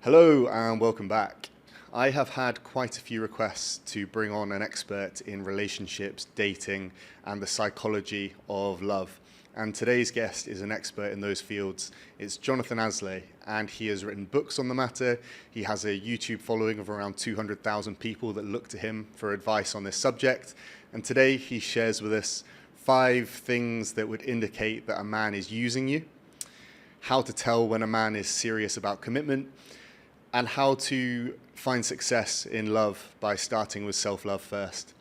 Hello and welcome back. I have had quite a few requests to bring on an expert in relationships, dating, and the psychology of love. And today's guest is an expert in those fields. It's Jonathon Aslay, and he has written books on the matter. He has a YouTube following of around 200,000 people that look to him for advice on this subject. And today he shares with us 5 things that would indicate that a man is using you, how to tell when a man is serious about commitment, and how to find success in love by starting with self-love first.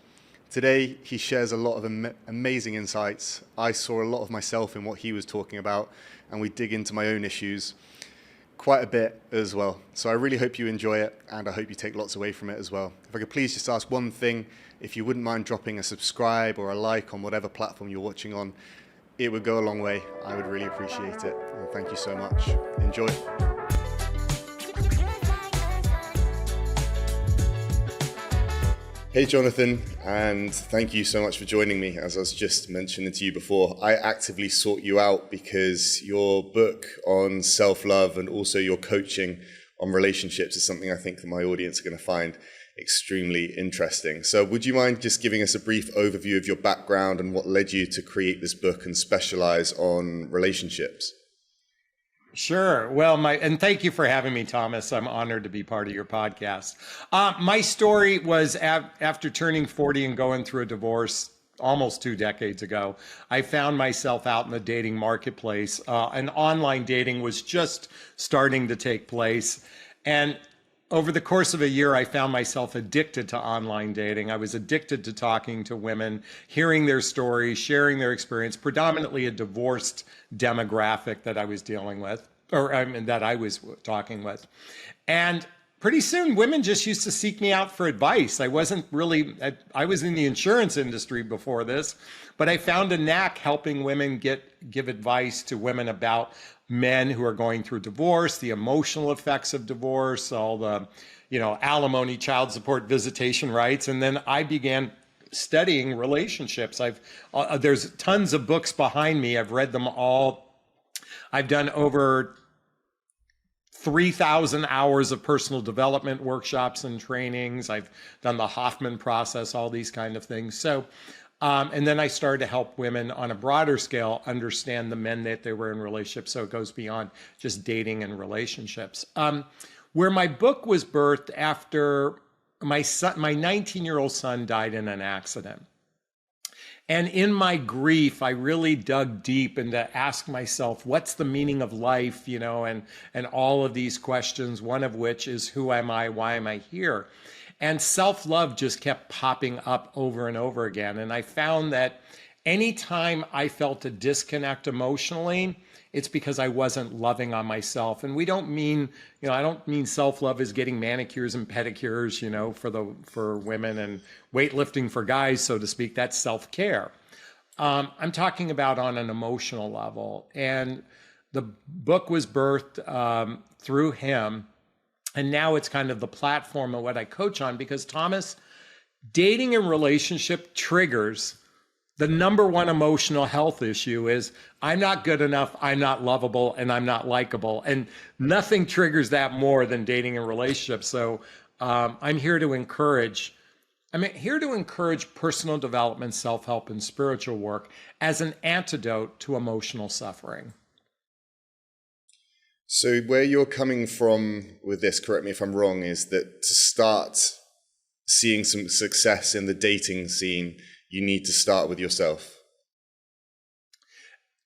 Today, he shares a lot of amazing insights. I saw a lot of myself in what he was talking about, and we dig into my own issues quite a bit as well. So I really hope you enjoy it, and I hope you take lots away from it as well. If I could please just ask one thing, if you wouldn't mind dropping a subscribe or a like on whatever platform you're watching on, it would go a long way. I would really appreciate it. And thank you so much. Enjoy. Hey Jonathon, and thank you so much for joining me. As I was just mentioning to you before, I actively sought you out because your book on self-love and also your coaching on relationships is something I think that my audience are going to find extremely interesting. So would you mind just giving us a brief overview of your background and what led you to create this book and specialize on relationships? Sure. Well, and thank you for having me, Thomas. I'm honored to be part of your podcast. My story was after turning 40 and going through a divorce almost 2 decades ago, I found myself out in the dating marketplace, and online dating was just starting to take place. And over the course of a year, I found myself addicted to online dating. I was addicted to talking to women, hearing their stories, sharing their experience, predominantly a divorced demographic that I was dealing with, that I was talking with. And pretty soon, women just used to seek me out for advice. I was in the insurance industry before this, but I found a knack helping women give advice to women about men who are going through divorce, the emotional effects of divorce, all the, alimony, child support, visitation rights. And then I began studying relationships. There's tons of books behind me. I've read them all. I've done over 3,000 hours of personal development workshops and trainings. I've done the Hoffman process, all these kind of things. So, and then I started to help women on a broader scale understand the men that they were in relationships. So it goes beyond just dating and relationships. Where my book was birthed after my 19-year-old son died in an accident. And in my grief, I really dug deep into ask myself, what's the meaning of life, and all of these questions, one of which is, who am I? Why am I here? And self-love just kept popping up over and over again. And I found that anytime I felt a disconnect emotionally, it's because I wasn't loving on myself. And we don't mean, I don't mean self-love is getting manicures and pedicures, for women, and weightlifting for guys, so to speak. That's self-care. I'm talking about on an emotional level. And the book was birthed through him. And now it's kind of the platform of what I coach on, because Thomas, dating and relationship triggers the number one emotional health issue is I'm not good enough, I'm not lovable, and I'm not likable. And nothing triggers that more than dating and relationships. So I'm here to encourage personal development, self-help, and spiritual work as an antidote to emotional suffering. So where you're coming from with this, correct me if I'm wrong, is that to start seeing some success in the dating scene, you need to start with yourself.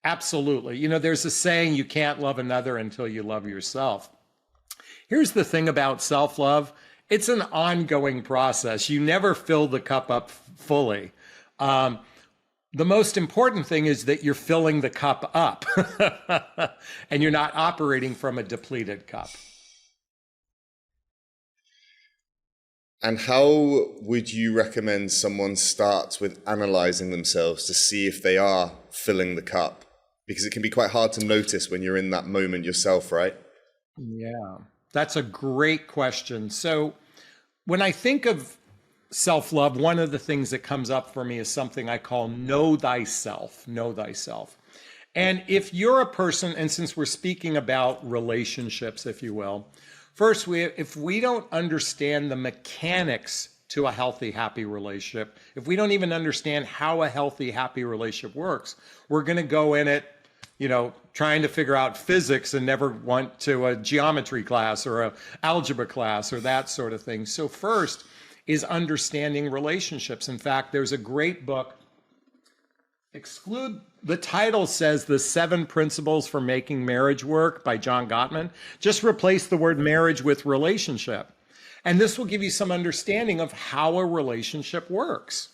Absolutely. There's a saying, you can't love another until you love yourself. Here's the thing about self-love. It's an ongoing process. You never fill the cup up fully. The most important thing is that you're filling the cup up and you're not operating from a depleted cup. And how would you recommend someone starts with analyzing themselves to see if they are filling the cup? Because it can be quite hard to notice when you're in that moment yourself, right? Yeah, that's a great question. So when I think of self-love, one of the things that comes up for me is something I call know thyself, know thyself. And if you're a person, and since we're speaking about relationships, if you will, First, if we don't understand the mechanics to a healthy, happy relationship, if we don't even understand how a healthy, happy relationship works, we're going to go in it, trying to figure out physics and never went to a geometry class or a algebra class or that sort of thing. So first is understanding relationships. In fact, there's a great book, the title says The 7 Principles for Making Marriage Work by John Gottman. Just replace the word marriage with relationship. And this will give you some understanding of how a relationship works.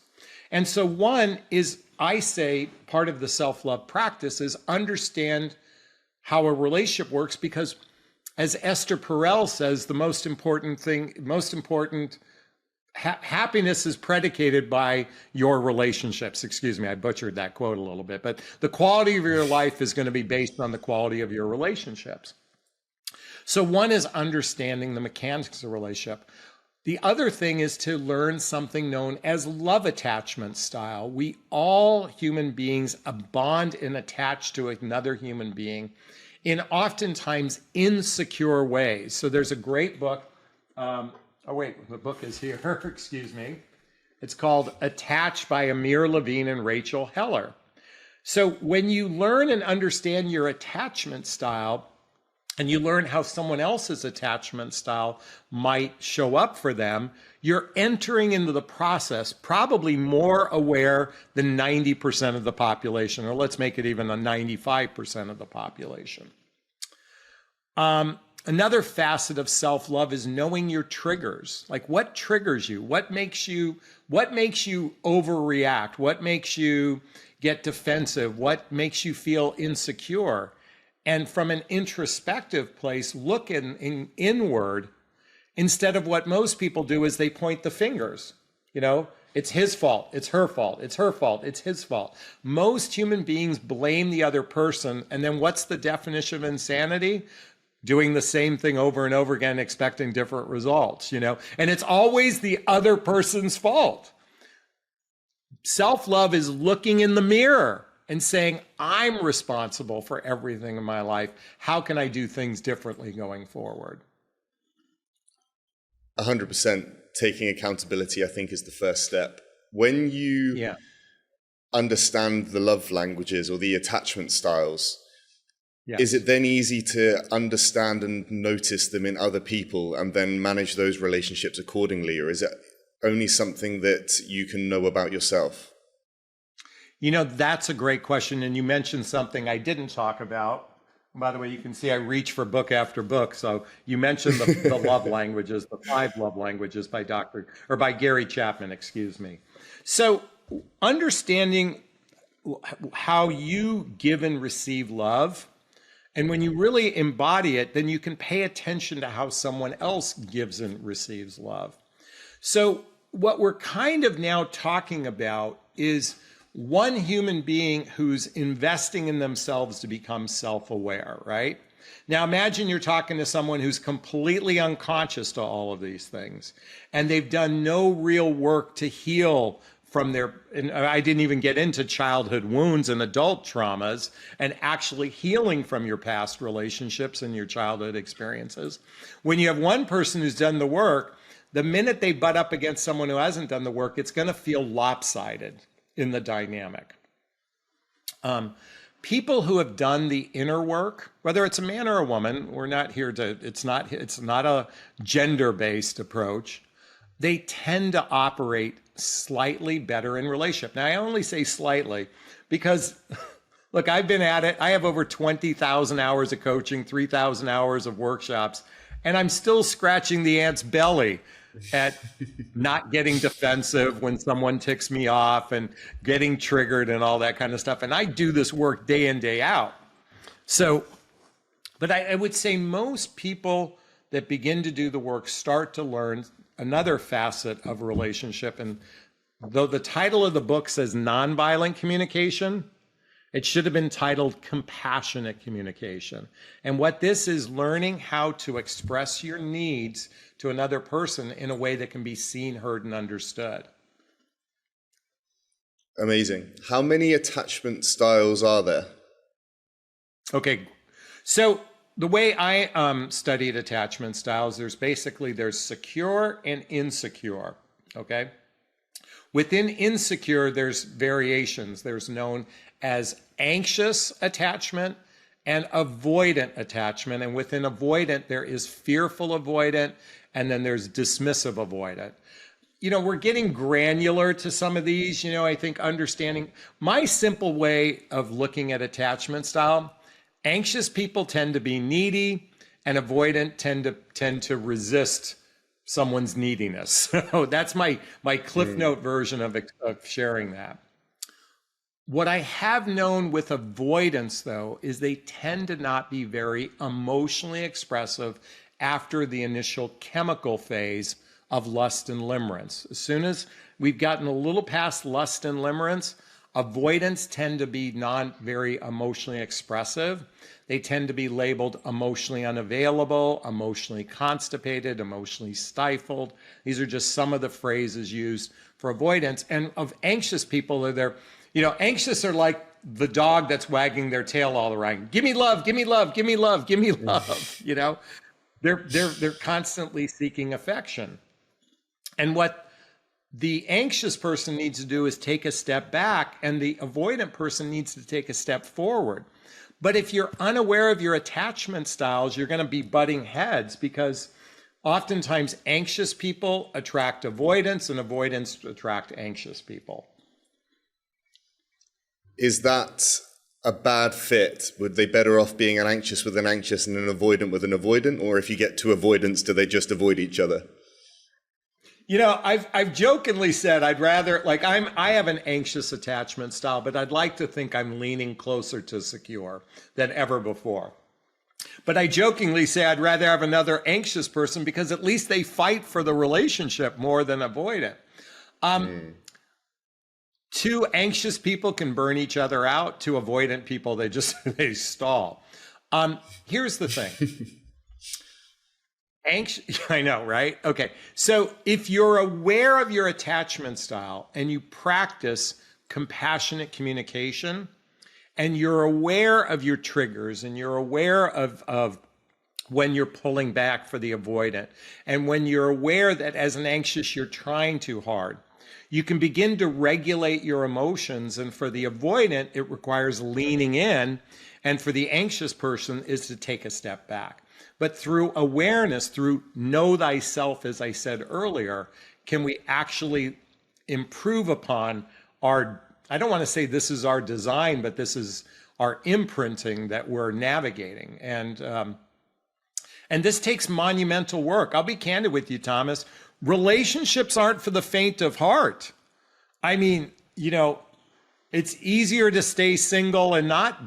And so one is, I say, part of the self-love practice is understand how a relationship works, because as Esther Perel says, happiness is predicated by your relationships. Excuse me, I butchered that quote a little bit, but the quality of your life is going to be based on the quality of your relationships. So one is understanding the mechanics of a relationship. The other thing is to learn something known as love attachment style. We all human beings bond and attach to another human being in oftentimes insecure ways. So there's a great book. The book is here. Excuse me. It's called Attached by Amir Levine and Rachel Heller. So when you learn and understand your attachment style, and you learn how someone else's attachment style might show up for them, you're entering into the process probably more aware than 90% of the population, or let's make it even a 95% of the population. Another facet of self-love is knowing your triggers. Like, what triggers you? What makes you overreact? What makes you get defensive? What makes you feel insecure? And from an introspective place, look inward, instead of what most people do is they point the fingers. It's his fault, it's her fault, it's her fault, it's his fault. Most human beings blame the other person, and then what's the definition of insanity? Doing the same thing over and over again, expecting different results, and it's always the other person's fault. Self-love is looking in the mirror and saying, I'm responsible for everything in my life. How can I do things differently going forward? 100%. Taking accountability, I think, is the first step. When you understand the love languages or the attachment styles, is it then easy to understand and notice them in other people and then manage those relationships accordingly? Or is it only something that you can know about yourself? That's a great question. And you mentioned something I didn't talk about. By the way, you can see I reach for book after book. So you mentioned the love languages, the 5 love languages by Gary Chapman, excuse me. So understanding how you give and receive love, and when you really embody it, then you can pay attention to how someone else gives and receives love. So what we're kind of now talking about is one human being who's investing in themselves to become self-aware, right? Now imagine you're talking to someone who's completely unconscious to all of these things, and they've done no real work to heal from and I didn't even get into childhood wounds and adult traumas, and actually healing from your past relationships and your childhood experiences. When you have one person who's done the work, the minute they butt up against someone who hasn't done the work, it's going to feel lopsided in the dynamic. People who have done the inner work, whether it's a man or a woman, it's not a gender-based approach. They tend to operate slightly better in relationship. Now, I only say slightly because, look, I've been at it. I have over 20,000 hours of coaching, 3,000 hours of workshops, and I'm still scratching the ant's belly at not getting defensive when someone ticks me off and getting triggered and all that kind of stuff. And I do this work day in, day out. So, but I would say most people that begin to do the work start to learn another facet of a relationship. And though the title of the book says nonviolent communication, it should have been titled compassionate communication. And what this is, learning how to express your needs to another person in a way that can be seen, heard, and understood. Amazing. How many attachment styles are there? Okay, so the way I studied attachment styles, there's secure and insecure. Okay. Within insecure, there's variations. There's known as anxious attachment and avoidant attachment. And within avoidant, there is fearful avoidant, and then there's dismissive avoidant. We're getting granular to some of these. I think understanding my simple way of looking at attachment style, anxious people tend to be needy, and avoidant tend to resist someone's neediness. So that's my Cliff Note version of sharing that. What I have known with avoidance, though, is they tend to not be very emotionally expressive after the initial chemical phase of lust and limerence. As soon as we've gotten a little past lust and limerence, avoidants tend to be not very emotionally expressive. They tend to be labeled emotionally unavailable, emotionally constipated, emotionally stifled. These are just some of the phrases used for avoidance. And of anxious people, anxious are like the dog that's wagging their tail all around. Give me love, give me love, give me love, give me love. They're constantly seeking affection. And what the anxious person needs to do is take a step back, and the avoidant person needs to take a step forward. But if you're unaware of your attachment styles, you're going to be butting heads, because oftentimes anxious people attract avoidance and avoidance attract anxious people. Is that a bad fit? Would they better off being an anxious with an anxious and an avoidant with an avoidant? Or if you get to avoidance, do they just avoid each other? I've jokingly said I'd rather, I have an anxious attachment style, but I'd like to think I'm leaning closer to secure than ever before. But I jokingly say I'd rather have another anxious person, because at least they fight for the relationship more than avoidant. Two anxious people can burn each other out. Two avoidant people, they stall. Here's the thing. I know, right? Okay. So if you're aware of your attachment style and you practice compassionate communication, and you're aware of your triggers, and you're aware of when you're pulling back for the avoidant, and when you're aware that as an anxious, you're trying too hard, you can begin to regulate your emotions. And for the avoidant, it requires leaning in. And for the anxious person is to take a step back. But through awareness, through know thyself, as I said earlier, can we actually improve upon I don't want to say this is our design, but this is our imprinting that we're navigating. And this takes monumental work. I'll be candid with you, Thomas. Relationships aren't for the faint of heart. I mean, it's easier to stay single and not,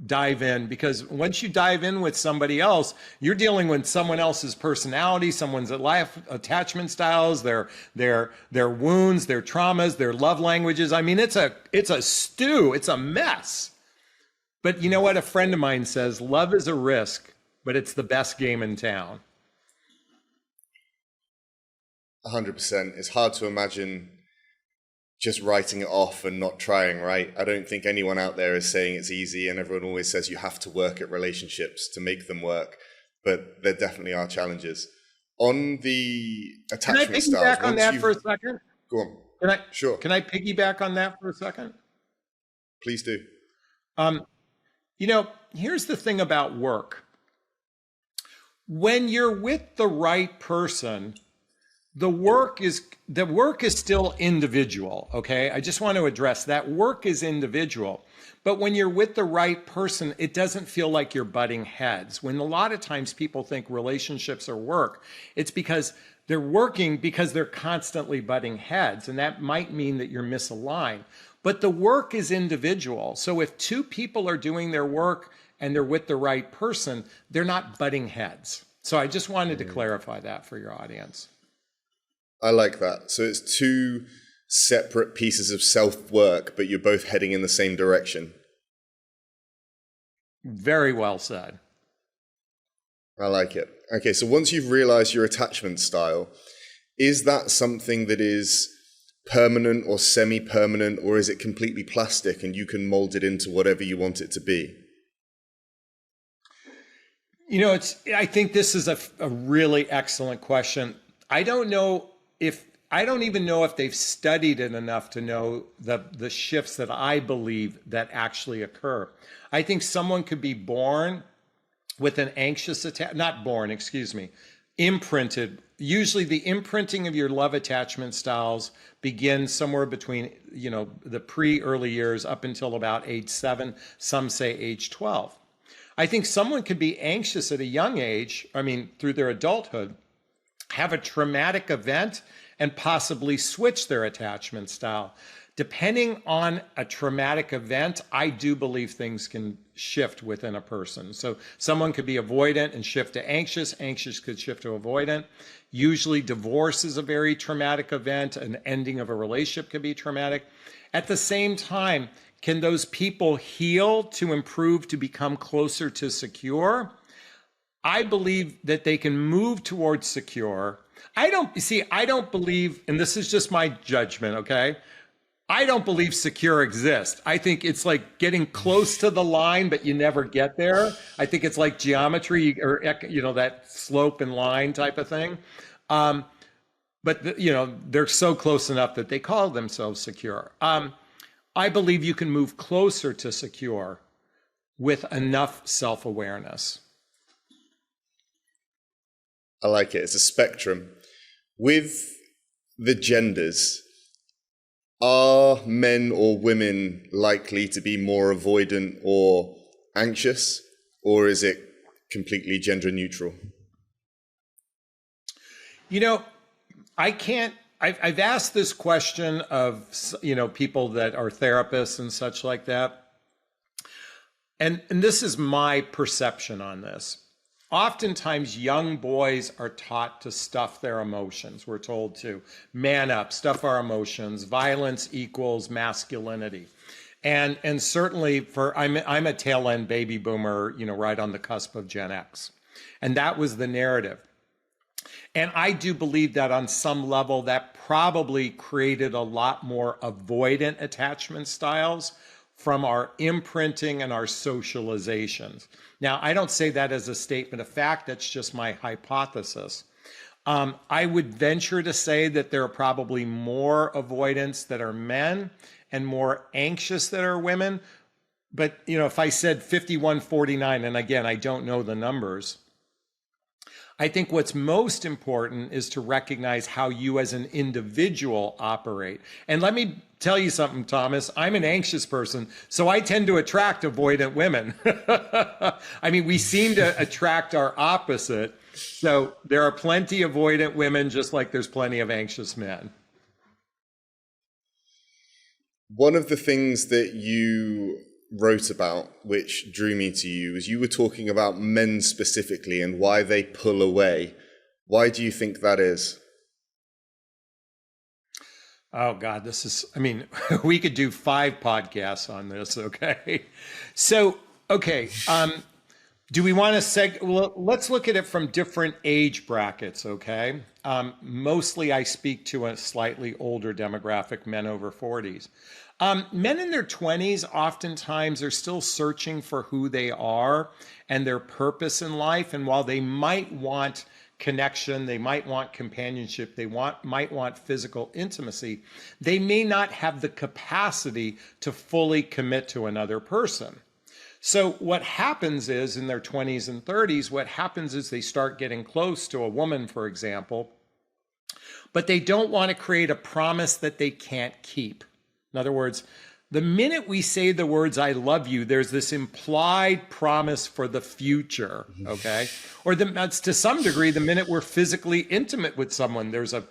dive in, because once you dive in with somebody else, you're dealing with someone else's personality, someone's life attachment styles, their wounds, their traumas, their love languages. I mean, it's a stew, it's a mess. But you know what? A friend of mine says, love is a risk, but it's the best game in town. 100%. It's hard to imagine just writing it off and not trying, right? I don't think anyone out there is saying it's easy, and everyone always says you have to work at relationships to make them work, but there definitely are challenges. On the attachment styles, can I piggyback on that for a second? Go on. Sure. Can I piggyback on that for a second? Please do. Here's the thing about work. When you're with the right person, the work is still individual, okay? I just want to address that. Work is individual. But when you're with the right person, it doesn't feel like you're butting heads. When a lot of times people think relationships are work, it's because they're working because they're constantly butting heads. And that might mean that you're misaligned. But the work is individual. So if two people are doing their work and they're with the right person, they're not butting heads. So I just wanted to clarify that for your audience. I like that. So it's two separate pieces of self-work, but you're both heading in the same direction. Very well said. I like it. Okay, so once you've realized your attachment style, is that something that is permanent or semi-permanent, or is it completely plastic and you can mold it into whatever you want it to be? I think this is a really excellent question. I don't know if, I don't even know if they've studied it enough to know the shifts that I believe that actually occur. I think someone could be born with an anxious attack, not born, excuse me, imprinted. Usually the imprinting of your love attachment styles begins somewhere between, the pre-early years up until about age 7, some say age 12. I think someone could be anxious at a young age, through their adulthood, have a traumatic event and possibly switch their attachment style. Depending on a traumatic event, I do believe things can shift within a person. So someone could be avoidant and shift to anxious. Anxious could shift to avoidant. Usually divorce is a very traumatic event. An ending of a relationship could be traumatic. At the same time, can those people heal to improve to become closer to secure? I believe that they can move towards secure. I don't believe, and this is just my judgment, okay? I don't believe secure exists. I think it's like getting close to the line, but you never get there. I think it's like geometry or, that slope and line type of thing. But they're so close enough that they call themselves secure. I believe you can move closer to secure with enough self-awareness. I like it. It's a spectrum. With the genders, are men or women likely to be more avoidant or anxious, or is it completely gender neutral? I've asked this question of, people that are therapists and such like that. And this is my perception on this. Oftentimes, young boys are taught to stuff their emotions. We're told to man up, stuff our emotions. Violence equals masculinity. And certainly I'm a tail end baby boomer, right on the cusp of Gen X. And that was the narrative. And I do believe that on some level that probably created a lot more avoidant attachment styles from our imprinting and our socializations. Now, I don't say that as a statement of fact, that's just my hypothesis. I would venture to say that there are probably more avoidants that are men and more anxious that are women. But, if I said 51-49, and again, I don't know the numbers, I think what's most important is to recognize how you as an individual operate. And let me tell you something, Thomas, I'm an anxious person, so I tend to attract avoidant women. We seem to attract our opposite. So there are plenty of avoidant women, just like there's plenty of anxious men. One of the things that you wrote about, which drew me to you, was you were talking about men specifically and why they pull away. Why do you think that is? Oh God, we could do 5 podcasts on this, okay? So, okay, do we want to well, let's look at it from different age brackets, okay? Mostly I speak to a slightly older demographic, men over 40s. Men in their 20s oftentimes are still searching for who they are and their purpose in life. And while they might want connection, they might want companionship, they might want physical intimacy, they may not have the capacity to fully commit to another person. So what happens is in their 20s and 30s, what happens is they start getting close to a woman, for example, but they don't want to create a promise that they can't keep. In other words, the minute we say the words, I love you, there's this implied promise for the future, okay? Or that's to some degree, the minute we're physically intimate with someone, there's a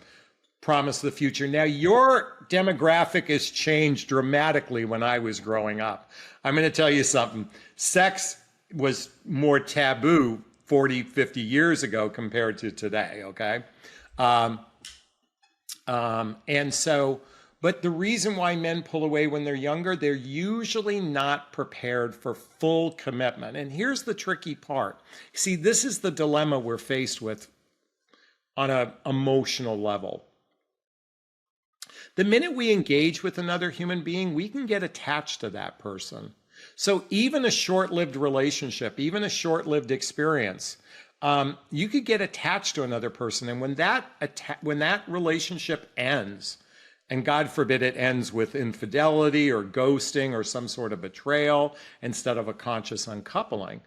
promise of the future. Now, your demographic has changed dramatically when I was growing up. I'm going to tell you something. Sex was more taboo 40, 50 years ago compared to today, okay? But the reason why men pull away when they're younger, they're usually not prepared for full commitment. And here's the tricky part. See, this is the dilemma we're faced with on an emotional level. The minute we engage with another human being, we can get attached to that person. So even a short-lived relationship, even a short-lived experience, you could get attached to another person, and when that relationship ends, and God forbid it ends with infidelity or ghosting or some sort of betrayal instead of a conscious uncoupling,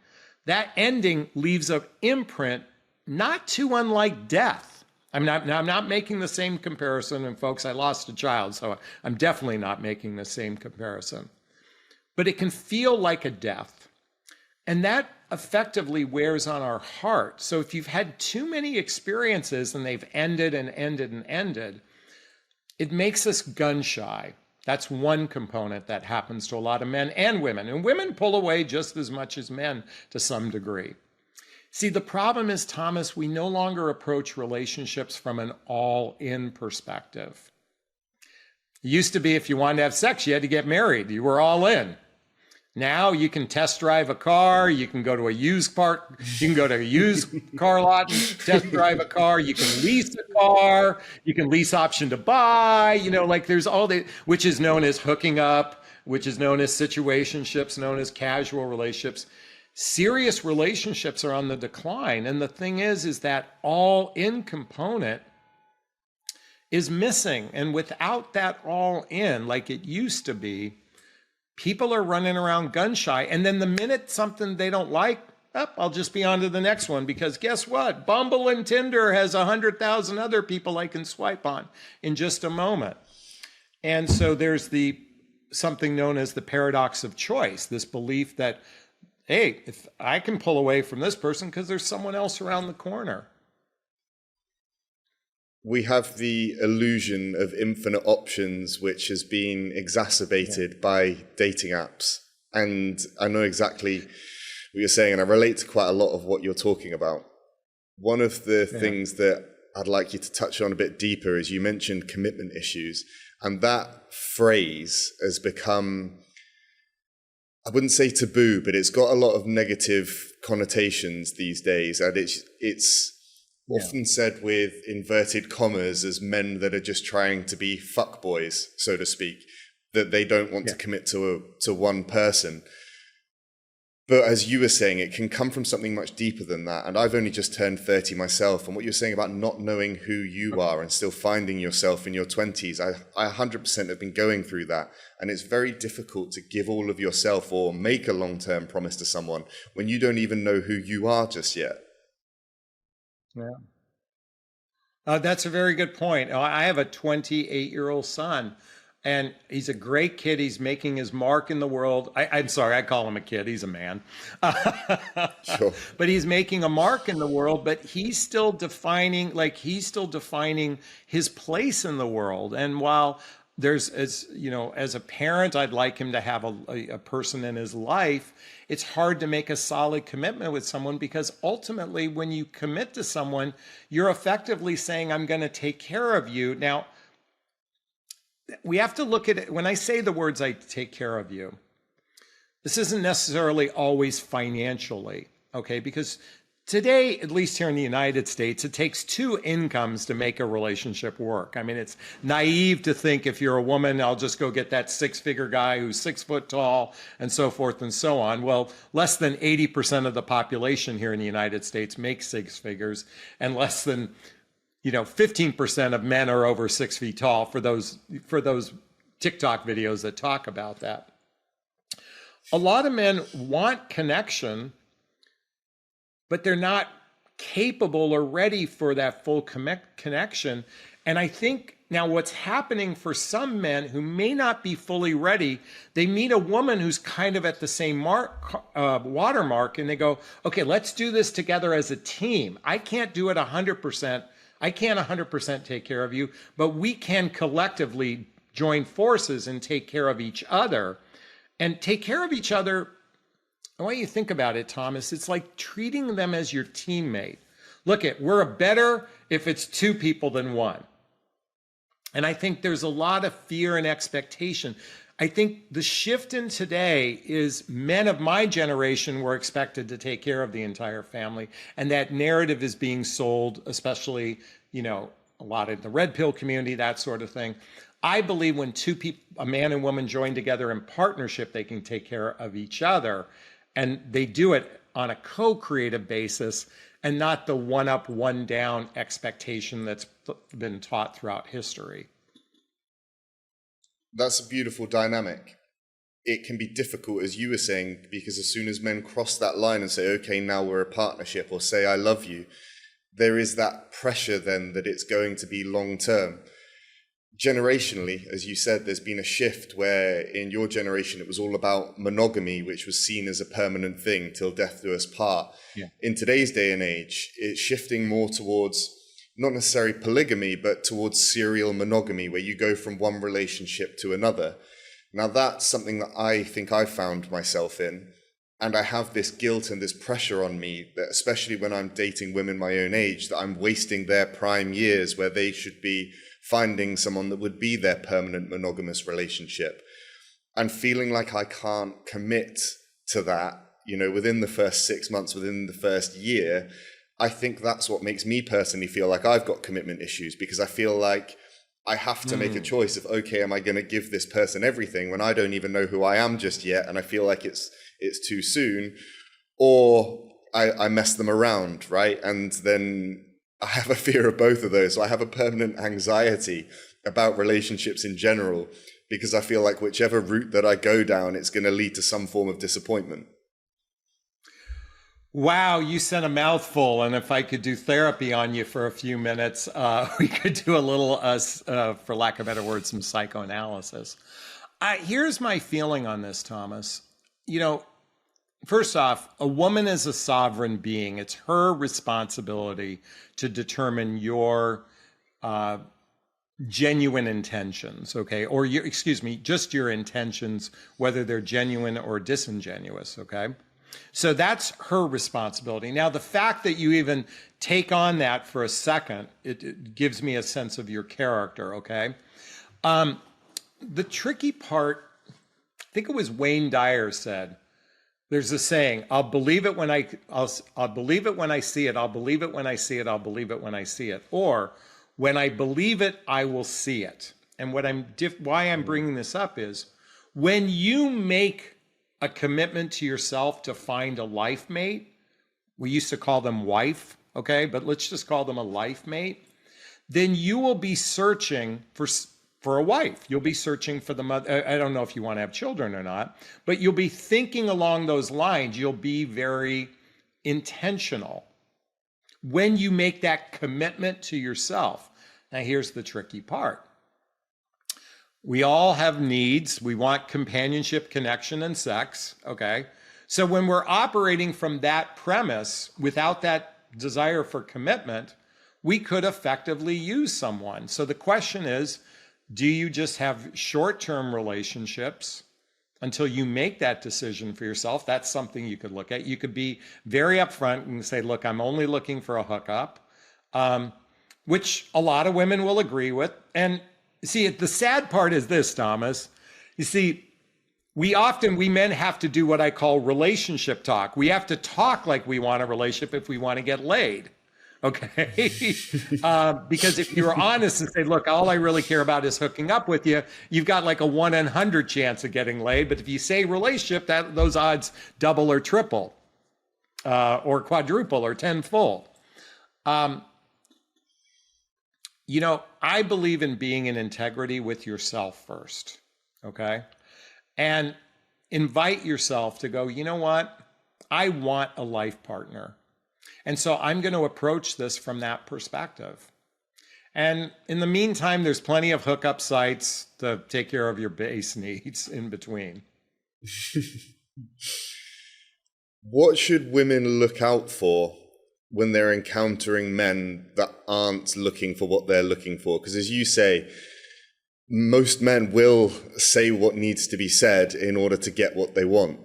that ending leaves an imprint not too unlike death. I'm not making the same comparison, and folks, I lost a child, so I'm definitely not making the same comparison. But it can feel like a death. And that effectively wears on our heart. So if you've had too many experiences and they've ended and ended and ended, it makes us gun shy. That's one component that happens to a lot of men and women. And women pull away just as much as men to some degree. See, the problem is, Thomas, we no longer approach relationships from an all-in perspective. It used to be if you wanted to have sex, you had to get married. You were all in. Now you can test drive a car. You can go to a used car. You can go to a used car lot and test drive a car. You can lease a car. You can lease option to buy. Like there's all the, which is known as hooking up, which is known as situationships, known as casual relationships. Serious relationships are on the decline. And the thing is that all-in component is missing. And without that all-in, like it used to be, people are running around gun shy. And then the minute something they don't like, I'll just be on to the next one, because guess what? Bumble and Tinder has 100,000 other people I can swipe on in just a moment. And so there's something known as the paradox of choice, this belief that, hey, if I can pull away from this person because there's someone else around the corner. We have the illusion of infinite options, which has been exacerbated by dating apps. And I know exactly what you're saying, and I relate to quite a lot of what you're talking about. One of the things that I'd like you to touch on a bit deeper is you mentioned commitment issues. And that phrase has become, I wouldn't say taboo, but it's got a lot of negative connotations these days. And it's often said with inverted commas as men that are just trying to be fuckboys, so to speak, that they don't want to commit to one person. But as you were saying, it can come from something much deeper than that. And I've only just turned 30 myself. And what you're saying about not knowing who you are and still finding yourself in your 20s, I 100% have been going through that. And it's very difficult to give all of yourself or make a long-term promise to someone when you don't even know who you are just yet. Yeah. That's a very good point. I have a 28-year-old son, and he's a great kid. He's making his mark in the world. I'm sorry, I call him a kid. He's a man. Sure. But he's making a mark in the world, but he's still defining his place in the world. And while as a parent, I'd like him to have a person in his life, it's hard to make a solid commitment with someone, because ultimately when you commit to someone, you're effectively saying, I'm going to take care of you. Now, we have to look at it. When I say the words, I take care of you, this isn't necessarily always financially, okay? Because today, at least here in the United States, it takes two incomes to make a relationship work. I mean, it's naive to think if you're a woman, I'll just go get that six-figure guy who's 6 foot tall and so forth and so on. Well, less than 80% of the population here in the United States makes six figures, and less than 15% of men are over 6 feet tall for those TikTok videos that talk about that. A lot of men want connection, but they're not capable or ready for that full connection. And I think now what's happening for some men who may not be fully ready, they meet a woman who's kind of at the same watermark, and they go, okay, let's do this together as a team. I can't do it 100%. I can't 100% take care of you, but we can collectively join forces and take care of each other. And take care of each other, I want you to think about it, Thomas. It's like treating them as your teammate. Look, we're better if it's two people than one. And I think there's a lot of fear and expectation. I think the shift in today is men of my generation were expected to take care of the entire family. And that narrative is being sold, especially, a lot in the red pill community, that sort of thing. I believe when two people, a man and woman, join together in partnership, they can take care of each other, and they do it on a co-creative basis and not the one up, one down expectation that's been taught throughout history. That's a beautiful dynamic. It can be difficult, as you were saying, because as soon as men cross that line and say, okay, now we're a partnership, or say, I love you, there is that pressure then that it's going to be long term. Generationally, as you said, there's been a shift where in your generation it was all about monogamy, which was seen as a permanent thing till death do us part. Yeah. In today's day and age, it's shifting more towards not necessarily polygamy, but towards serial monogamy, where you go from one relationship to another. Now that's something that I think I found myself in, and I have this guilt and this pressure on me that, especially when I'm dating women my own age, that I'm wasting their prime years where they should be finding someone that would be their permanent monogamous relationship, and feeling like I can't commit to that, within the first 6 months, within the first year. I think that's what makes me personally feel like I've got commitment issues, because I feel like I have to make a choice of, okay, am I going to give this person everything when I don't even know who I am just yet, and I feel like it's too soon, or I mess them around, right? And then I have a fear of both of those. So I have a permanent anxiety about relationships in general, because I feel like whichever route that I go down, it's going to lead to some form of disappointment. Wow, you said a mouthful, and if I could do therapy on you for a few minutes, we could do a little, for lack of better words, some psychoanalysis. Here's my feeling on this, Thomas. First off, a woman is a sovereign being. It's her responsibility to determine your genuine intentions, okay? Or just your intentions, whether they're genuine or disingenuous, okay? So that's her responsibility. Now, the fact that you even take on that for a second, it gives me a sense of your character, okay? The tricky part, I think it was Wayne Dyer said, there's a saying, I'll believe it when I'll believe it when I see it. I'll believe it when I see it. I'll believe it when I see it. Or when I believe it, I will see it. And why I'm bringing this up is when you make a commitment to yourself to find a life mate, we used to call them wife, okay? But let's just call them a life mate. Then you will be searching for a wife. You'll be searching for the mother. I don't know if you want to have children or not, but you'll be thinking along those lines. You'll be very intentional when you make that commitment to yourself. Now, here's the tricky part. We all have needs. We want companionship, connection, and sex, okay? So when we're operating from that premise without that desire for commitment, we could effectively use someone. So the question is, do you just have short-term relationships until you make that decision for yourself? That's something you could look at. You could be very upfront and say, look, I'm only looking for a hookup, which a lot of women will agree with. And see, the sad part is this, Thomas. You see, we men have to do what I call relationship talk. We have to talk like we want a relationship if we want to get laid. Okay. Because if you're honest and say, look, all I really care about is hooking up with you, you've got like a 1 in 100 chance of getting laid. But if you say relationship, those odds double or triple, or quadruple or tenfold. I believe in being in integrity with yourself first. Okay. And invite yourself to go, you know what? I want a life partner. And so I'm going to approach this from that perspective. And in the meantime, there's plenty of hookup sites to take care of your base needs in between. What should women look out for when they're encountering men that aren't looking for what they're looking for? Because as you say, most men will say what needs to be said in order to get what they want.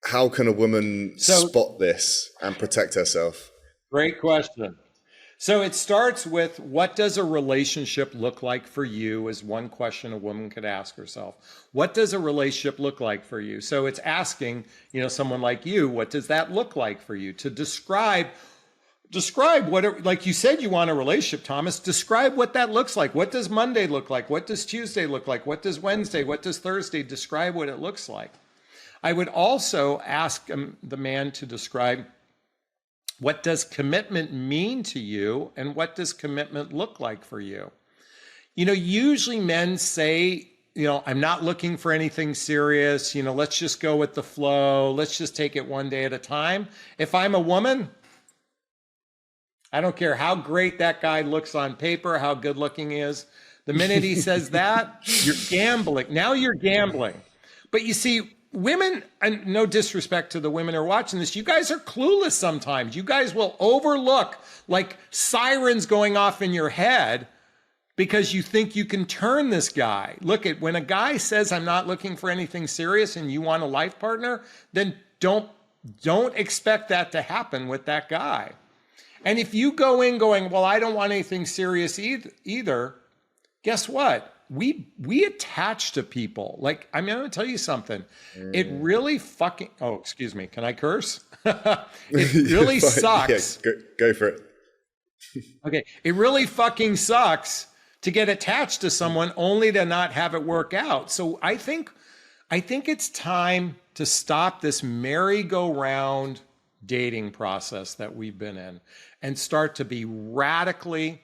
How can a woman spot this and protect herself? Great question. So it starts with, what does a relationship look like for you, is one question a woman could ask herself. What does a relationship look like for you? So it's asking, someone like you, what does that look like for you? To describe describe like you said, you want a relationship, Thomas. Describe what that looks like. What does Monday look like? What does Tuesday look like? What does Wednesday? What does Thursday? Describe what it looks like. I would also ask the man to describe, what does commitment mean to you, and what does commitment look like for you? Usually men say, I'm not looking for anything serious. Let's just go with the flow. Let's just take it one day at a time. If I'm a woman, I don't care how great that guy looks on paper, how good looking he is. The minute he says that, you're gambling. Now you're gambling. But you see, women, and no disrespect to the women who are watching this, you guys are clueless sometimes. You guys will overlook like sirens going off in your head because you think you can turn this guy. Look, when a guy says, I'm not looking for anything serious, and you want a life partner, then don't expect that to happen with that guy. And if you go in going, well, I don't want anything serious either, guess what? We attach to people. Like, I'm going to tell you something. It really fucking, oh, excuse me. Can I curse? It really sucks. Yeah, go for it. Okay. It really fucking sucks to get attached to someone only to not have it work out. So I think it's time to stop this merry-go-round dating process that we've been in and start to be radically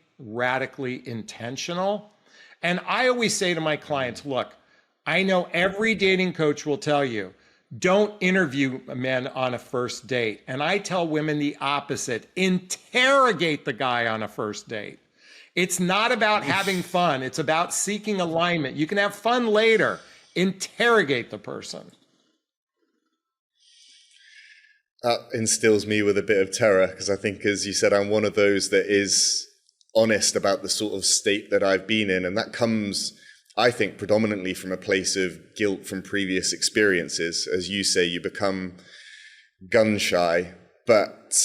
intentional. And I always say to my clients, look, I know every dating coach will tell you, don't interview men on a first date. And I tell women the opposite. Interrogate the guy on a first date. It's not about having fun. It's about seeking alignment. You can have fun later. Interrogate the person. That instills me with a bit of terror, because I think, as you said, I'm one of those that is honest about the sort of state that I've been in. And that comes, I think, predominantly from a place of guilt from previous experiences. As you say, you become gun shy. But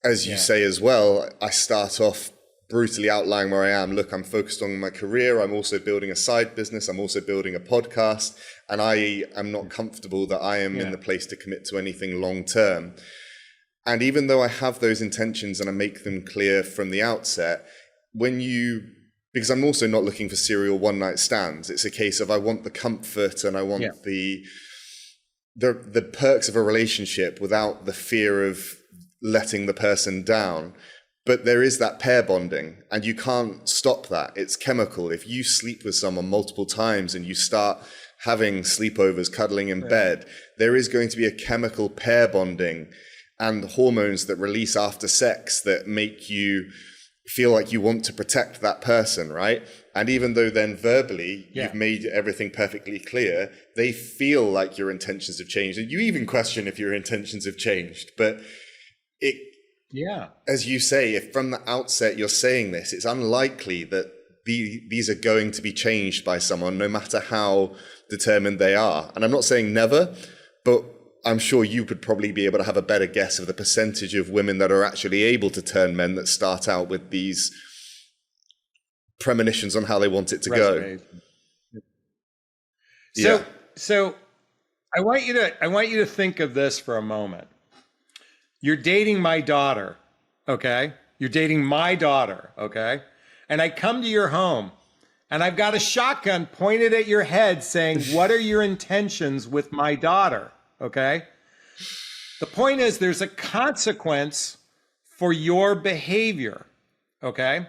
as you say as well, I start off brutally outlining where I am. Look, I'm focused on my career. I'm also building a side business. I'm also building a podcast. And I am not comfortable that I am in the place to commit to anything long term. And even though I have those intentions and I make them clear from the outset, because I'm also not looking for serial one night stands. It's a case of I want the comfort and I want the perks of a relationship without the fear of letting the person down. But there is that pair bonding, and you can't stop that. It's chemical. If you sleep with someone multiple times and you start having sleepovers, cuddling in bed, there is going to be a chemical pair bonding and hormones that release after sex that make you feel like you want to protect that person, right? And even though then verbally you've made everything perfectly clear, they feel like your intentions have changed. And you even question if your intentions have changed. But as you say, if from the outset you're saying this, it's unlikely that these are going to be changed by someone, no matter how determined they are. And I'm not saying never, but I'm sure you could probably be able to have a better guess of the percentage of women that are actually able to turn men that start out with these premonitions on how they want it to go. So I want you to think of this for a moment. You're dating my daughter, okay? You're dating my daughter, okay? And I come to your home and I've got a shotgun pointed at your head saying, what are your intentions with my daughter? Okay. The point is, there's a consequence for your behavior. Okay.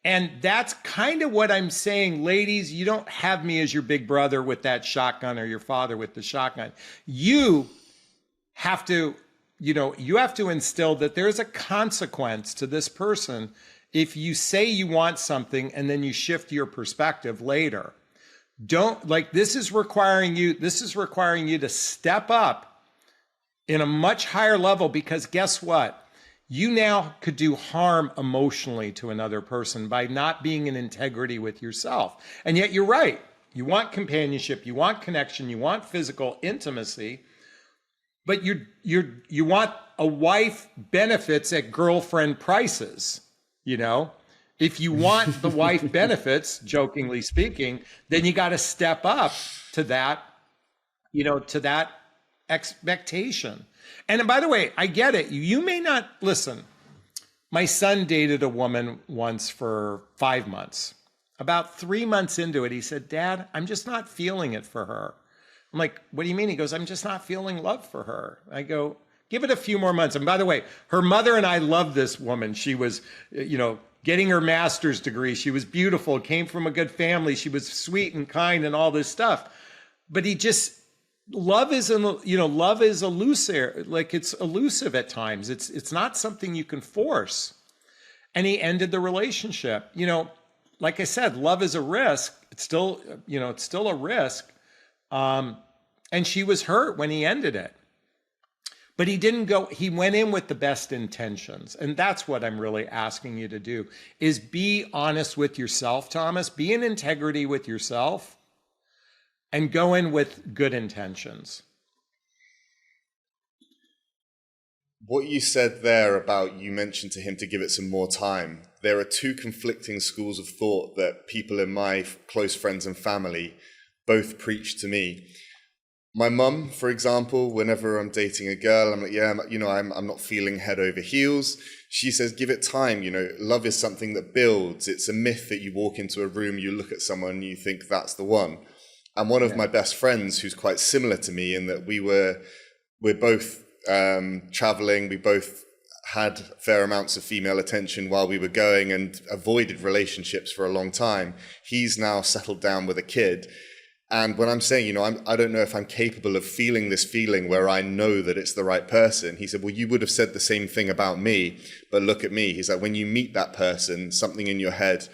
And that's kind of what I'm saying. Ladies, you don't have me as your big brother with that shotgun or your father with the shotgun. You have to instill that there's a consequence to this person if you say you want something and then you shift your perspective later. This is requiring you to step up in a much higher level, because guess what? You now could do harm emotionally to another person by not being in integrity with yourself. And yet you're right. You want companionship, you want connection, you want physical intimacy, but you want a wife benefits at girlfriend prices, If you want the wife benefits, jokingly speaking, then you got to step up to that, to that expectation. And by the way, I get it. You may not listen. My son dated a woman once for 5 months. About 3 months into it, he said, Dad, I'm just not feeling it for her. I'm like, what do you mean? He goes, I'm just not feeling love for her. I go, give it a few more months. And by the way, her mother and I love this woman. She was, getting her master's degree. She was beautiful, came from a good family. She was sweet and kind and all this stuff. But love is elusive. Like, it's elusive at times. It's not something you can force. And he ended the relationship. Like I said, love is a risk. It's still a risk. And she was hurt when he ended it. But he went in with the best intentions. And that's what I'm really asking you to do, is be honest with yourself, Thomas. Be in integrity with yourself and go in with good intentions. What you said there about, you mentioned to him to give it some more time. There are two conflicting schools of thought that people in my close friends and family both preach to me. My mum, for example, whenever I'm dating a girl, I'm like, I'm not feeling head over heels. She says, give it time. Love is something that builds. It's a myth that you walk into a room, you look at someone, and you think that's the one. And one of my best friends, who's quite similar to me in that we're both traveling, we both had fair amounts of female attention while we were going and avoided relationships for a long time. He's now settled down with a kid. And when I'm saying, I don't know if I'm capable of feeling this feeling where I know that it's the right person, he said, well, you would have said the same thing about me, but look at me. He's like, when you meet that person, something in your head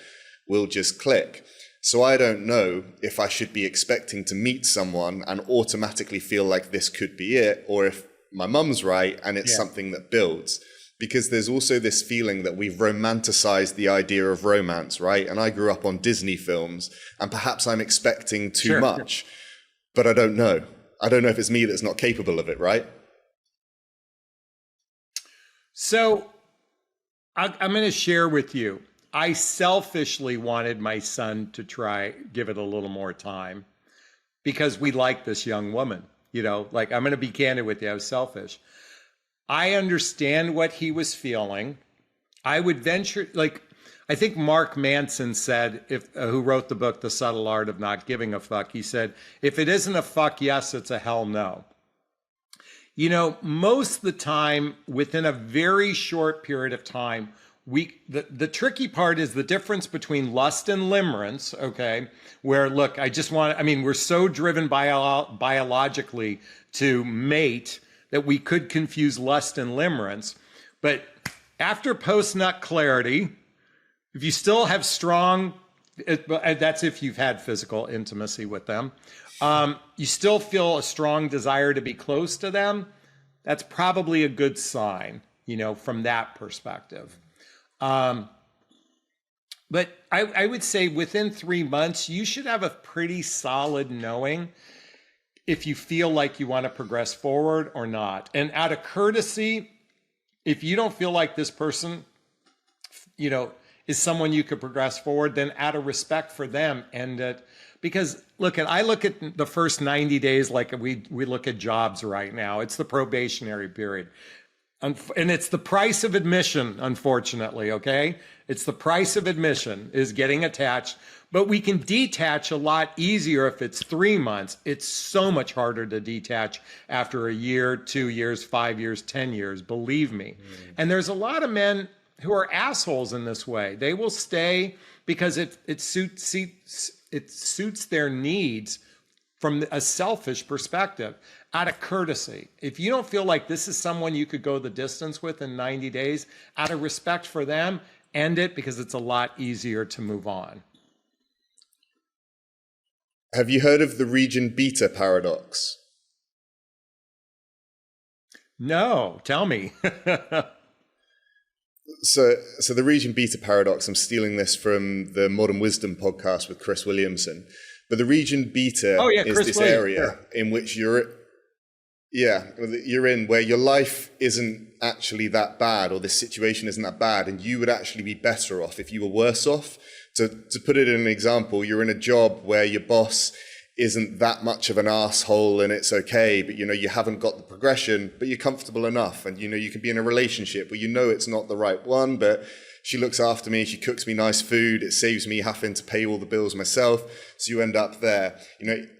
will just click. So I don't know if I should be expecting to meet someone and automatically feel like this could be it, or if my mum's right and it's something that builds. Because there's also this feeling that we've romanticized the idea of romance, right? And I grew up on Disney films, and perhaps I'm expecting too much, but I don't know. I don't know if it's me that's not capable of it, right? So I'm going to share with you. I selfishly wanted my son to give it a little more time because we like this young woman. I'm going to be candid with you. I was selfish. I understand what he was feeling. I would venture, I think Mark Manson said, who wrote the book, The Subtle Art of Not Giving a Fuck, he said, if it isn't a fuck yes, it's a hell no. Most of the time, within a very short period of time, the tricky part is the difference between lust and limerence, okay? Where, look, we're so driven biologically to mate that we could confuse lust and limerence. But after post-nut clarity, if you still have that's if you've had physical intimacy with them, you still feel a strong desire to be close to them, that's probably a good sign, from that perspective. But I would say within 3 months, you should have a pretty solid knowing if you feel like you want to progress forward or not. And out of courtesy, if you don't feel like this person, is someone you could progress forward, then out of respect for them, end it. Because I look at the first 90 days like we look at jobs right now. It's the probationary period. And it's the price of admission, unfortunately, okay? It's the price of admission is getting attached. But we can detach a lot easier if it's 3 months. It's so much harder to detach after a year, 2 years, 5 years, 10 years, believe me. And there's a lot of men who are assholes in this way. They will stay because it suits their needs from a selfish perspective, out of courtesy. If you don't feel like this is someone you could go the distance with in 90 days, out of respect for them, end it, because it's a lot easier to move on. Have you heard of the region beta paradox? No, tell me. So the region beta paradox, I'm stealing this from the Modern Wisdom podcast with Chris Williamson. But the region beta is Chris this Williams, area in which you're in where your life isn't actually that bad, or this situation isn't that bad, and you would actually be better off if you were worse off. To put it in an example, you're in a job where your boss isn't that much of an asshole and it's okay, but you haven't got the progression, but you're comfortable enough, and you can be in a relationship where it's not the right one, but she looks after me, she cooks me nice food, it saves me having to pay all the bills myself, so you end up there.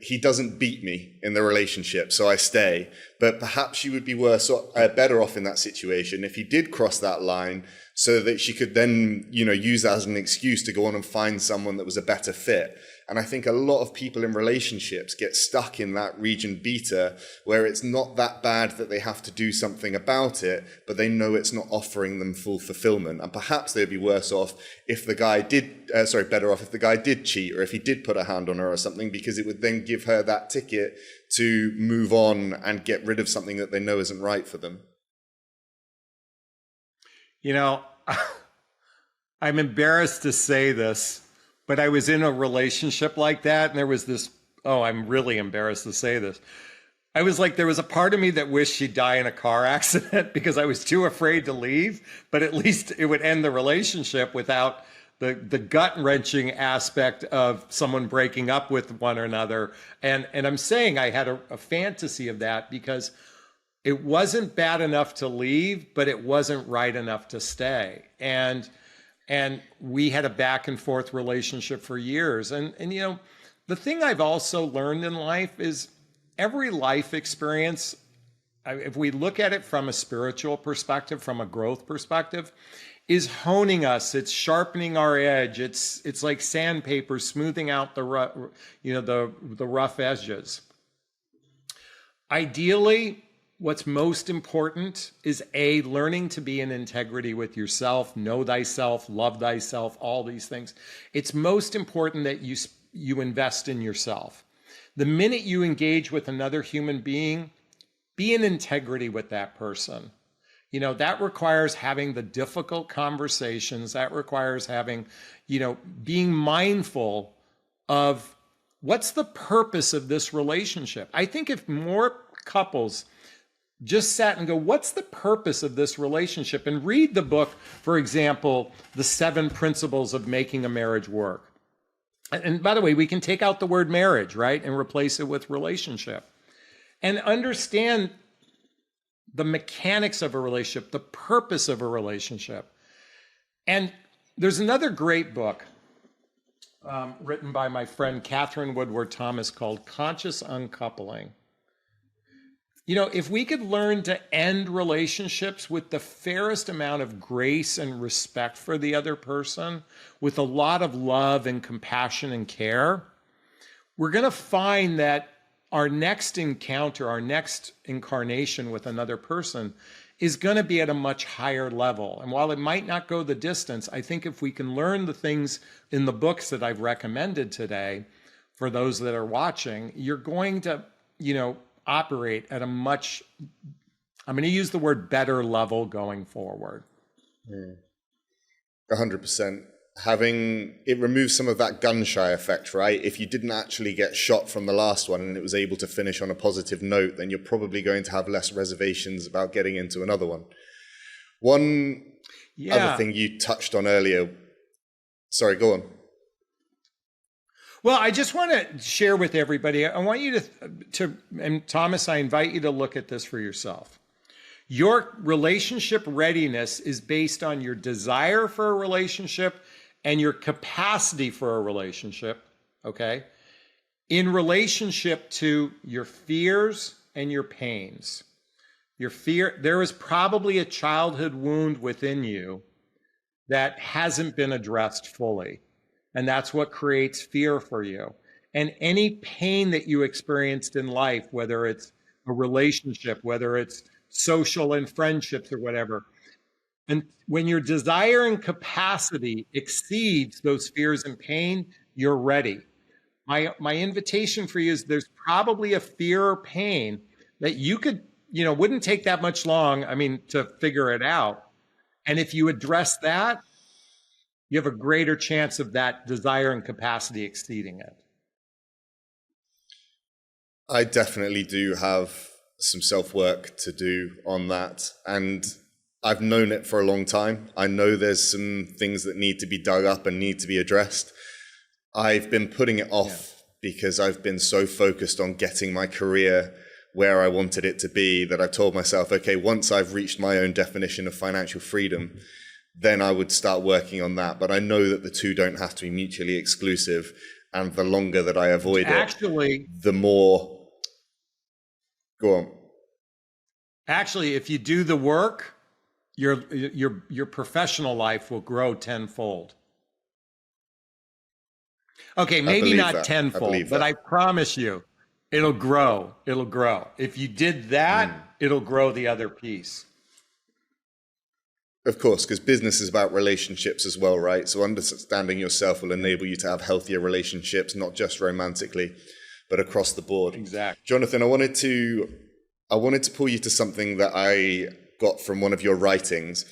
He doesn't beat me in the relationship, so I stay. But perhaps you would be better off in that situation if he did cross that line, so that she could then, use that as an excuse to go on and find someone that was a better fit. And I think a lot of people in relationships get stuck in that region beta, where it's not that bad that they have to do something about it, but they know it's not offering them full fulfillment. And perhaps they'd be worse off if the guy better off if the guy did cheat, or if he did put a hand on her or something, because it would then give her that ticket to move on and get rid of something that they know isn't right for them. I'm embarrassed to say this, but I was in a relationship like that, and there was this, I'm really embarrassed to say this. I was like, there was a part of me that wished she'd die in a car accident because I was too afraid to leave, but at least it would end the relationship without the gut-wrenching aspect of someone breaking up with one another. And I'm saying I had a fantasy of that because it wasn't bad enough to leave, but it wasn't right enough to stay. And we had a back and forth relationship for years. And the thing I've also learned in life is every life experience, if we look at it from a spiritual perspective, from a growth perspective, is honing us. It's sharpening our edge. It's like sandpaper smoothing out the rough edges. Ideally, what's most important is learning to be in integrity with yourself, know thyself, love thyself, all these things. It's most important that you invest in yourself. The minute you engage with another human being, be in integrity with that person. That requires having the difficult conversations. That requires being mindful of what's the purpose of this relationship. I think if more couples just sat and go, what's the purpose of this relationship? And read the book, for example, The 7 Principles of Making a Marriage Work. And by the way, we can take out the word marriage, right? And replace it with relationship. And understand the mechanics of a relationship, the purpose of a relationship. And there's another great book written by my friend Catherine Woodward Thomas called Conscious Uncoupling. If we could learn to end relationships with the fairest amount of grace and respect for the other person, with a lot of love and compassion and care, we're going to find that our next encounter, our next incarnation with another person is going to be at a much higher level. And while it might not go the distance, I think if we can learn the things in the books that I've recommended today, for those that are watching, you're going to, operate at I'm going to use the word better level going forward. 100%. It removes some of that gun shy effect, right? If you didn't actually get shot from the last one and it was able to finish on a positive note, then you're probably going to have less reservations about getting into another one. Other thing you touched on earlier. Sorry, go on. Well, I just want to share with everybody, I want you to, and Thomas, I invite you to look at this for yourself. Your relationship readiness is based on your desire for a relationship and your capacity for a relationship, okay? In relationship to your fears and your pains. There is probably a childhood wound within you that hasn't been addressed fully. And that's what creates fear for you. And any pain that you experienced in life, whether it's a relationship, whether it's social and friendships or whatever, and when your desire and capacity exceeds those fears and pain, you're ready. My invitation for you is there's probably a fear or pain that you could, wouldn't take that much long, to figure it out. And if you address that, you have a greater chance of that desire and capacity exceeding it. I definitely do have some self-work to do on that. And I've known it for a long time. I know there's some things that need to be dug up and need to be addressed. I've been putting it off because I've been so focused on getting my career where I wanted it to be that I told myself, okay, once I've reached my own definition of financial freedom, then I would start working on that. But I know that the two don't have to be mutually exclusive. And the longer that I avoid it, the more. Go on. Actually, if you do the work, your professional life will grow tenfold. Okay, maybe not tenfold, but I promise you, it'll grow. It'll grow. If you did that, it'll grow the other piece. Of course, because business is about relationships as well, right? So understanding yourself will enable you to have healthier relationships, not just romantically, but across the board. Exactly. Jonathan, I wanted to pull you to something that I got from one of your writings.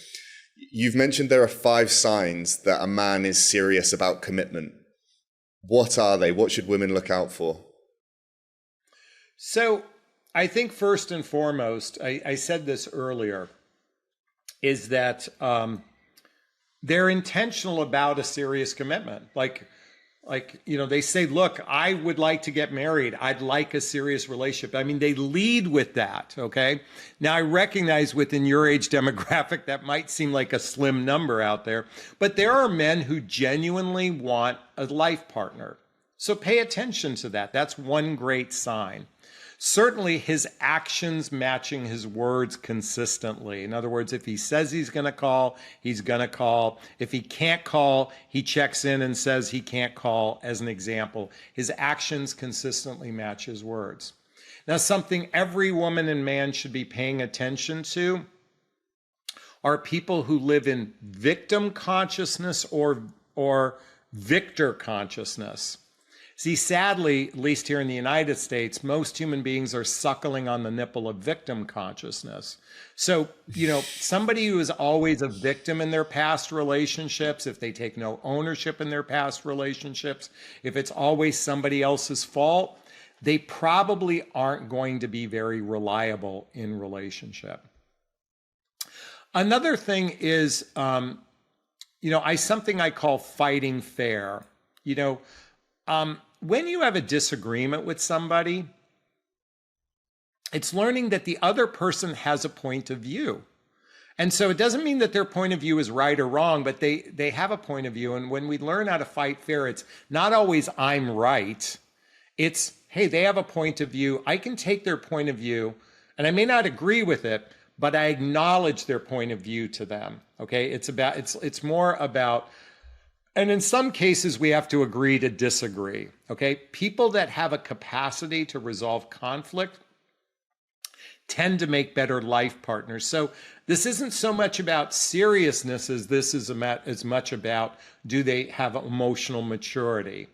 You've mentioned there are 5 signs that a man is serious about commitment. What are they? What should women look out for? So I think first and foremost, I said this earlier, is that they're intentional about a serious commitment. Like, they say, look, I would like to get married. I'd like a serious relationship. I mean, they lead with that, okay? Now, I recognize within your age demographic, that might seem like a slim number out there, but there are men who genuinely want a life partner. So pay attention to that. That's one great sign. Certainly his actions matching his words consistently. In other words, if he says he's going to call, he's going to call. If he can't call, he checks in and says he can't call, as an example. His actions consistently match his words. Now, something every woman and man should be paying attention to are people who live in victim consciousness or victor consciousness. See, sadly, at least here in the United States, most human beings are suckling on the nipple of victim consciousness. So, somebody who is always a victim in their past relationships, if they take no ownership in their past relationships, if it's always somebody else's fault, they probably aren't going to be very reliable in relationship. Another thing is, something I call fighting fair. When you have a disagreement with somebody, it's learning that the other person has a point of view. And so it doesn't mean that their point of view is right or wrong, but they have a point of view. And when we learn how to fight fair, it's not always I'm right. It's, hey, they have a point of view. I can take their point of view, and I may not agree with it, but I acknowledge their point of view to them. Okay, it's more about. And in some cases, we have to agree to disagree, okay? People that have a capacity to resolve conflict tend to make better life partners. So this isn't so much about seriousness as this is as much about, do they have emotional maturity?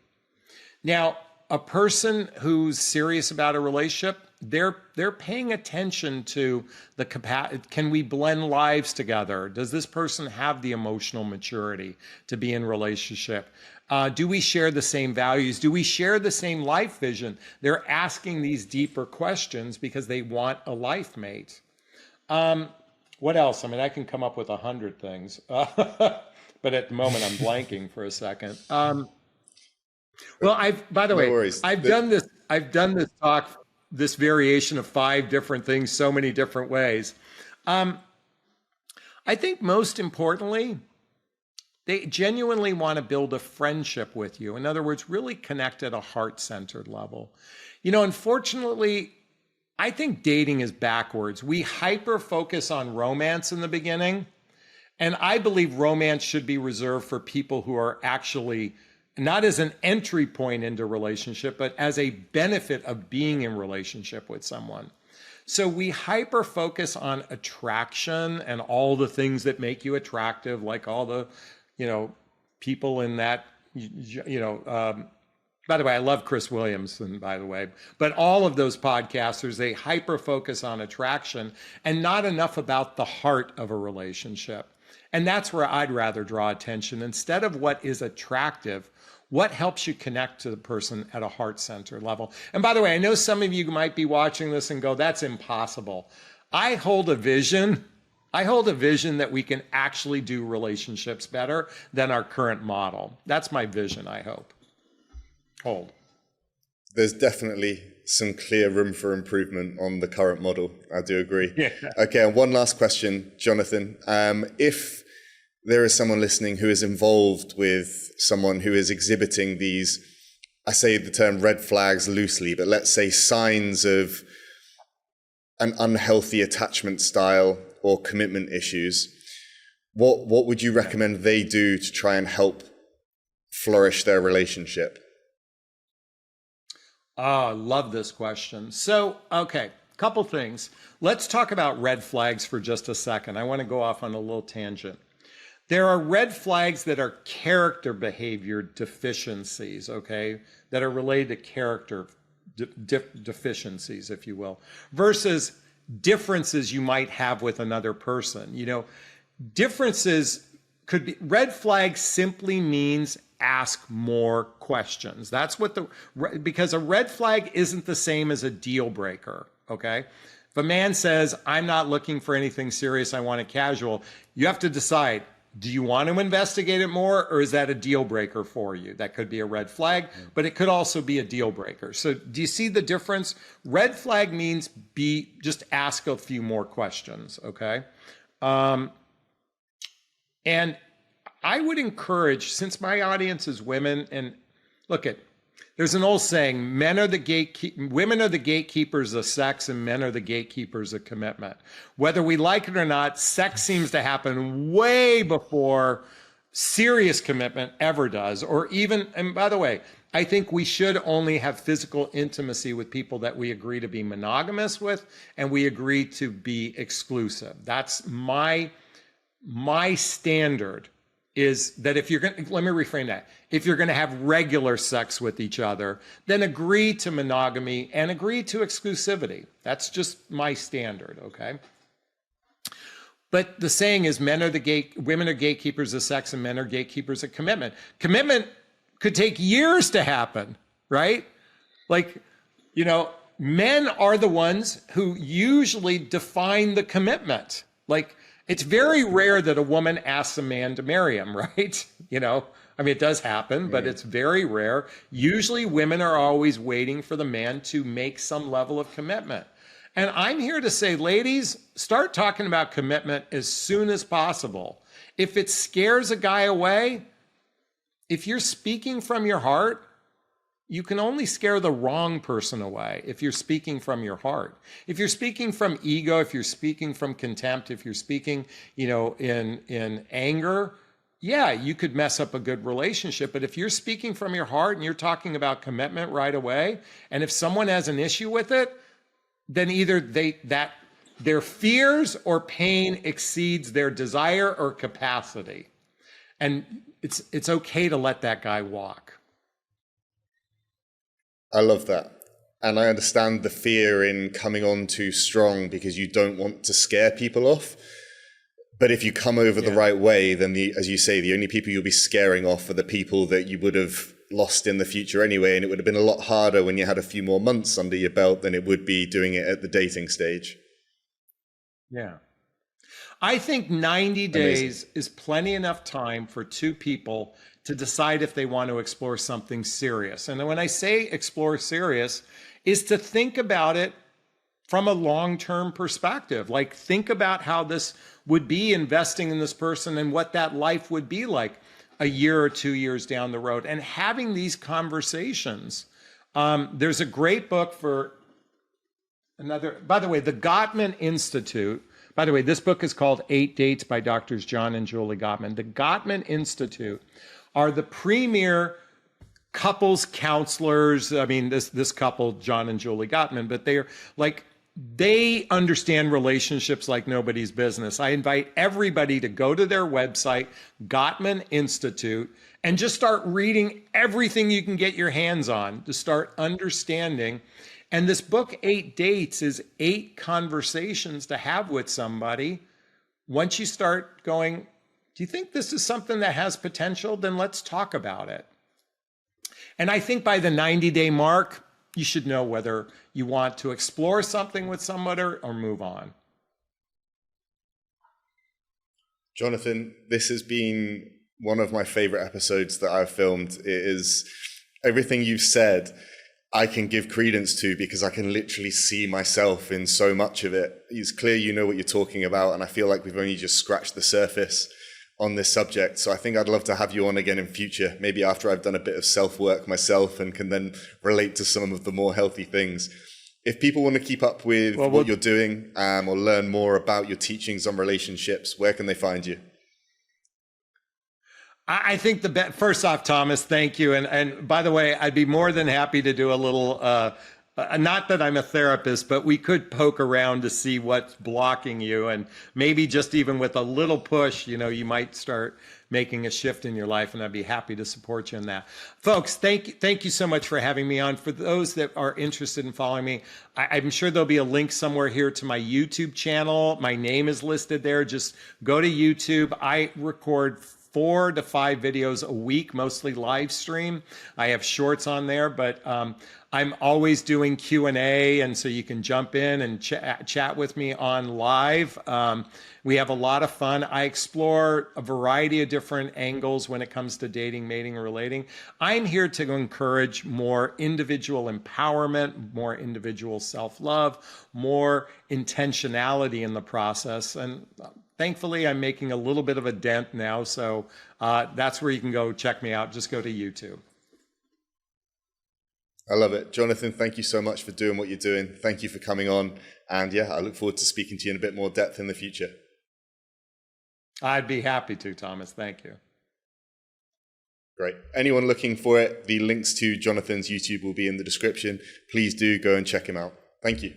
Now, a person who's serious about a relationship, they're paying attention to the capacity. Can we blend lives together? Does this person have the emotional maturity to be in relationship? Do we share the same values? Do we share the same life vision? They're asking these deeper questions because they want a life mate. What else? I mean, I can come up with 100 things, but at the moment I'm blanking for a second. Well, I've done this talk, this variation of 5 different things, so many different ways. I think most importantly, they genuinely want to build a friendship with you. In other words, really connect at a heart-centered level. Unfortunately, I think dating is backwards. We hyper-focus on romance in the beginning, and I believe romance should be reserved for people who are actually not as an entry point into relationship, but as a benefit of being in relationship with someone. So we hyper focus on attraction and all the things that make you attractive, like all the, people in that, by the way, I love Chris Williamson, by the way, but all of those podcasters, they hyper focus on attraction and not enough about the heart of a relationship. And that's where I'd rather draw attention. Instead of what is attractive, what helps you connect to the person at a heart-centered level? And by the way, I know some of you might be watching this and go, that's impossible. I hold a vision that we can actually do relationships better than our current model. That's my vision, I hope. Hold. There's definitely some clear room for improvement on the current model. I do agree. Yeah. Okay, and one last question, Jonathan. If there is someone listening who is involved with someone who is exhibiting these, I say the term red flags loosely, but let's say signs of an unhealthy attachment style or commitment issues, what would you recommend they do to try and help flourish their relationship? Oh, I love this question. So, okay, couple things. Let's talk about red flags for just a second. I want to go off on a little tangent. There are red flags that are character behavior deficiencies, okay, that are related to character deficiencies, if you will, versus differences you might have with another person. You know, differences could be, red flag simply means ask more questions. That's what because a red flag isn't the same as a deal breaker, okay? If a man says, I'm not looking for anything serious, I want it casual, you have to decide, do you want to investigate it more, or is that a deal breaker for you? That could be a red flag, but it could also be a deal breaker. So do you see the difference? Red flag means just ask a few more questions, okay? And I would encourage, since my audience is women, and look there's an old saying, women are the gatekeepers of sex and men are the gatekeepers of commitment. Whether we like it or not, sex seems to happen way before serious commitment ever does, or even, and by the way, I think we should only have physical intimacy with people that we agree to be monogamous with and we agree to be exclusive. That's my standard. Is that if you're going to, let me reframe that. If you're going to have regular sex with each other, then agree to monogamy and agree to exclusivity. That's just my standard, okay? But the saying is women are gatekeepers of sex and men are gatekeepers of commitment. Commitment could take years to happen, right? Like, you know, men are the ones who usually define the commitment. Like, it's very rare that a woman asks a man to marry him, right? You know, I mean, it does happen, but it's very rare. Usually women are always waiting for the man to make some level of commitment. And I'm here to say, ladies, start talking about commitment as soon as possible. If it scares a guy away, if you're speaking from your heart, you can only scare the wrong person away if you're speaking from your heart. If you're speaking from ego, if you're speaking from contempt, if you're speaking, you know, in anger, yeah, you could mess up a good relationship. But if you're speaking from your heart and you're talking about commitment right away, and if someone has an issue with it, then either their fears or pain exceeds their desire or capacity. And it's okay to let that guy walk. I love that. And I understand the fear in coming on too strong because you don't want to scare people off. But if you come over the right way, then as you say, the only people you'll be scaring off are the people that you would have lost in the future anyway. And it would have been a lot harder when you had a few more months under your belt than it would be doing it at the dating stage. Yeah. I think 90 days is plenty enough time for two people to decide if they want to explore something serious. And when I say explore serious, is to think about it from a long-term perspective. Like, think about how this would be investing in this person and what that life would be like a year or 2 years down the road, and having these conversations. There's a great book for by the way, the Gottman Institute. By the way, this book is called 8 Dates by Doctors John and Julie Gottman. The Gottman Institute are the premier couples counselors. I mean, this couple, John and Julie Gottman, but they understand relationships like nobody's business. I invite everybody to go to their website, Gottman Institute, and just start reading everything you can get your hands on to start understanding. And this book, 8 Dates, is 8 conversations to have with somebody. Once you start going, do you think this is something that has potential? Then let's talk about it. And I think by the 90-day mark, you should know whether you want to explore something with somebody or move on. Jonathan, this has been one of my favorite episodes that I've filmed. It is everything you've said. I can give credence to, because I can literally see myself in so much of it. It's clear you know what you're talking about, and I feel like we've only just scratched the surface on this subject. So I think I'd love to have you on again in future, maybe after I've done a bit of self-work myself and can then relate to some of the more healthy things. If people want to keep up with what you're doing or learn more about your teachings on relationships, where can they find you? I think first off, Thomas, thank you. And by the way, I'd be more than happy to do a little, not that I'm a therapist, but we could poke around to see what's blocking you. And maybe just even with a little push, you might start making a shift in your life, and I'd be happy to support you in that. Folks, thank you so much for having me on. For those that are interested in following me, I'm sure there'll be a link somewhere here to my YouTube channel. My name is listed there. Just go to YouTube. I record 4 to 5 videos a week, mostly live stream. I have shorts on there, but I'm always doing Q&A, and so you can jump in and chat with me on live. We have a lot of fun. I explore a variety of different angles when it comes to dating, mating, and relating. I'm here to encourage more individual empowerment, more individual self-love, more intentionality in the process. And thankfully, I'm making a little bit of a dent now, so that's where you can go check me out. Just go to YouTube. I love it. Jonathon, thank you so much for doing what you're doing. Thank you for coming on. And yeah, I look forward to speaking to you in a bit more depth in the future. I'd be happy to, Thomas. Thank you. Great. Anyone looking for it, the links to Jonathon's YouTube will be in the description. Please do go and check him out. Thank you.